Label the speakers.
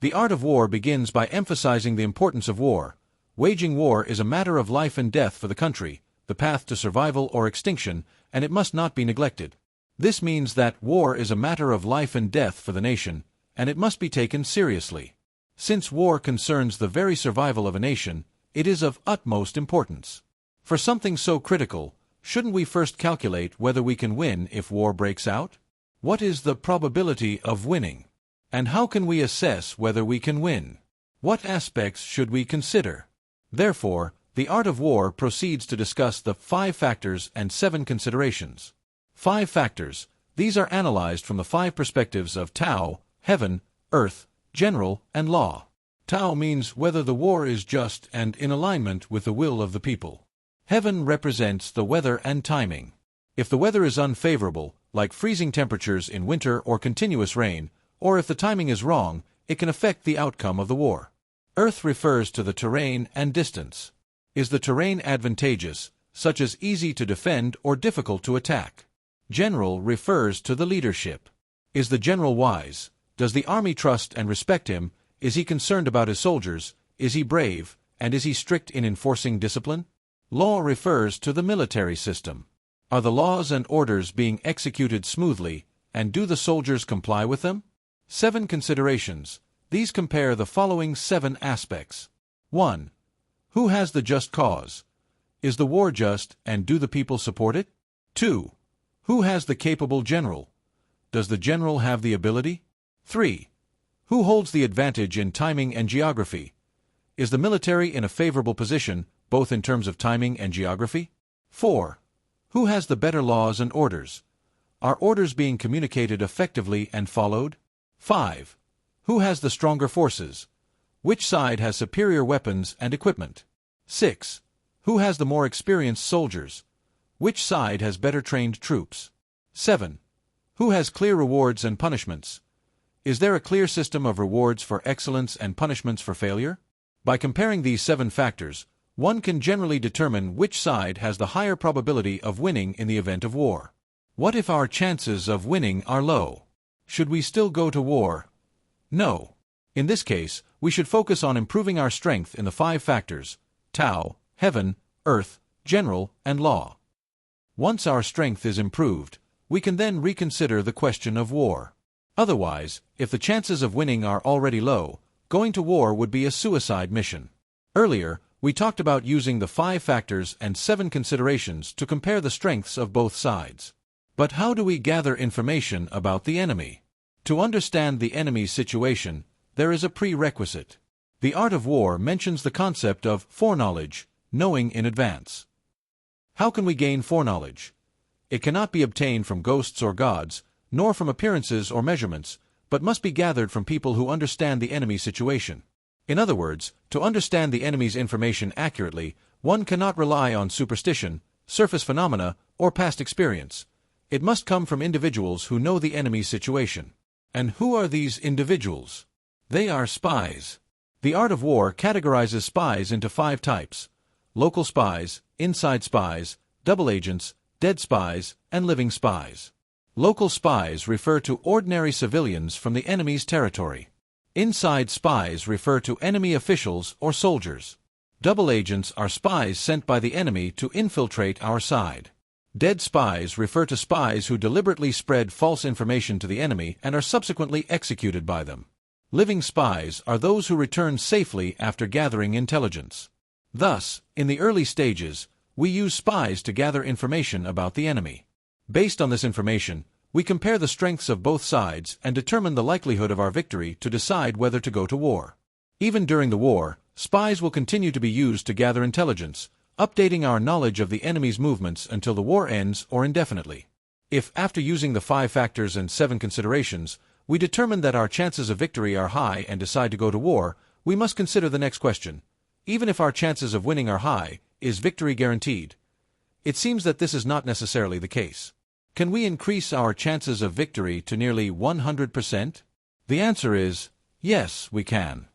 Speaker 1: The art of war begins by emphasizing the importance of war. Waging war is a matter of life and death for the country, the path to survival or extinction, and it must not be neglected. This means that war is a matter of life and death for the nation, and it must be taken seriously. Since war concerns the very survival of a nation, it is of utmost importance. For something so critical, shouldn't we first calculate whether we can win if war breaks out? What is the probability of winning? And how can we assess whether we can win? What aspects should we consider? Therefore, the art of war proceeds to discuss the 5 factors and 7 considerations. 5 factors. These are analyzed from the 5 perspectives of Tao, heaven, earth, general, and law. Tao means whether the war is just and in alignment with the will of the people. Heaven represents the weather and timing. If the weather is unfavorable, like freezing temperatures in winter or continuous rain, or if the timing is wrong, it can affect the outcome of the war. Earth refers to the terrain and distance. Is the terrain advantageous, such as easy to defend or difficult to attack? General refers to the leadership. Is the general wise? Does the army trust and respect him? Is he concerned about his soldiers? Is he brave? And is he strict in enforcing discipline? Law refers to the military system. Are the laws and orders being executed smoothly, and do the soldiers comply with them? 7 considerations. These compare the following 7 aspects. 1. Who has the just cause? Is the war just, and do the people support it? 2. Who has the capable general? Does the general have the ability? 3. Who holds the advantage in timing and geography? Is the military in a favorable position, both in terms of timing and geography? 4. Who has the better laws and orders? Are orders being communicated effectively and followed? 5. Who has the stronger forces? Which side has superior weapons and equipment? 6. Who has the more experienced soldiers? Which side has better trained troops? 7. Who has clear rewards and punishments? Is there a clear system of rewards for excellence and punishments for failure? By comparing these 7 factors, one can generally determine which side has the higher probability of winning in the event of war. What if our chances of winning are low? Should we still go to war? No. In this case, we should focus on improving our strength in the 5 factors: Tao, heaven, earth, general, and law. Once our strength is improved, we can then reconsider the question of war. Otherwise, if the chances of winning are already low, going to war would be a suicide mission. Earlier, we talked about using the 5 factors and 7 considerations to compare the strengths of both sides. But how do we gather information about the enemy? To understand the enemy's situation, there is a prerequisite. The art of war mentions the concept of foreknowledge, knowing in advance. How can we gain foreknowledge? It cannot be obtained from ghosts or gods, nor from appearances or measurements, but must be gathered from people who understand the enemy's situation. In other words, to understand the enemy's information accurately, one cannot rely on superstition, surface phenomena, or past experience. It must come from individuals who know the enemy's situation. And who are these individuals? They are spies. The art of war categorizes spies into 5 types: local spies, inside spies, double agents, dead spies, and living spies. Local spies refer to ordinary civilians from the enemy's territory. Inside spies refer to enemy officials or soldiers. Double agents are spies sent by the enemy to infiltrate our side. Dead spies refer to spies who deliberately spread false information to the enemy and are subsequently executed by them. Living spies are those who return safely after gathering intelligence. Thus, in the early stages, we use spies to gather information about the enemy. Based on this information, we compare the strengths of both sides and determine the likelihood of our victory to decide whether to go to war. Even during the war, spies will continue to be used to gather intelligence, updating our knowledge of the enemy's movements until the war ends or indefinitely. If, after using the 5 factors and 7 considerations, we determine that our chances of victory are high and decide to go to war, we must consider the next question. Even if our chances of winning are high, is victory guaranteed? It seems that this is not necessarily the case. Can we increase our chances of victory to nearly 100%? The answer is, yes, we can.